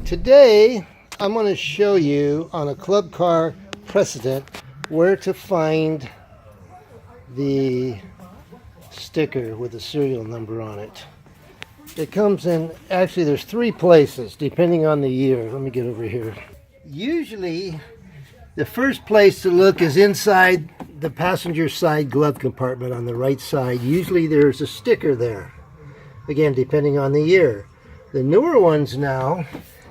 Today I'm going to show you on a Club Car Precedent where to find the sticker with the serial number on it. It comes in, actually there's 3 places depending on the year. Let me get over here. Usually the first place to look is inside the passenger side glove compartment on the right side. Usually there's a sticker there. Again, depending on the year. The newer ones now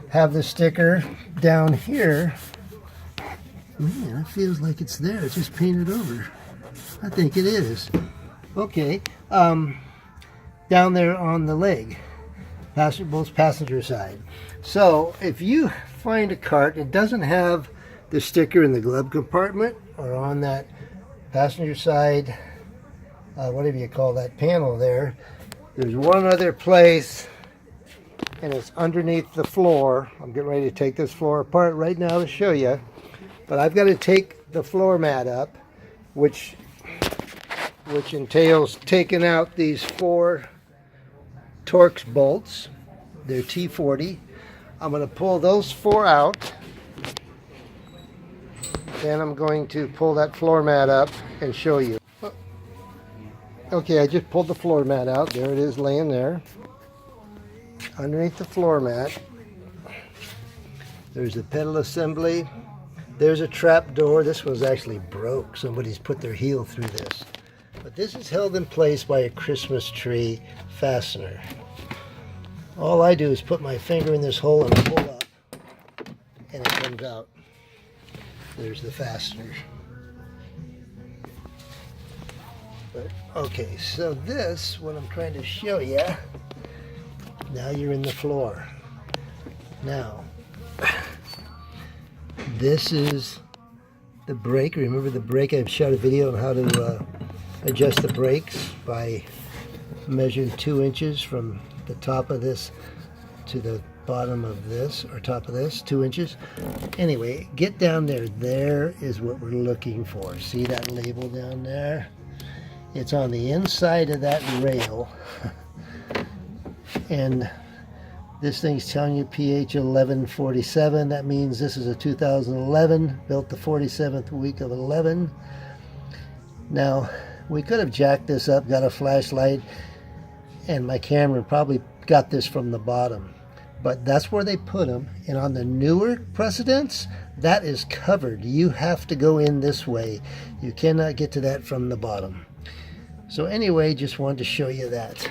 have the sticker down here. Man, it feels like it's there. It's just painted over. I think it is. Okay. Down there on the leg. Both passenger side. So if you find a cart that doesn't have the sticker in the glove compartment or on that passenger side, whatever you call that panel there, there's one other place, and it's underneath the floor. I'm getting ready to take this floor apart right now to show you, but I've got to take the floor mat up, which entails taking out these 4 Torx bolts. They're T40. I'm going to pull those 4 out. Then I'm going to pull that floor mat up and show you. Okay, I just pulled the floor mat out. There it is laying there. Underneath the floor mat, there's a pedal assembly. There's a trap door. This one's actually broke. Somebody's put their heel through this. But this is held in place by a Christmas tree fastener. All I do is put my finger in this hole and pull up, and it comes out. There's the fastener. But, okay, so this, what I'm trying to show you, now you're in the floor. Now, this is the brake. Remember the brake? I've shot a video on how to adjust the brakes by measuring 2 inches from the top of this to the bottom of this, or top of this, 2 inches. Anyway, get down there. There is what we're looking for. See that label down there? It's on the inside of that rail. And this thing's telling you pH 1147. That means this is a 2011, built the 47th week of 11. Now, we could have jacked this up, got a flashlight, and my camera probably got this from the bottom. But that's where they put them. And on the newer Precedents, that is covered. You have to go in this way. You cannot get to that from the bottom. So anyway, just wanted to show you that.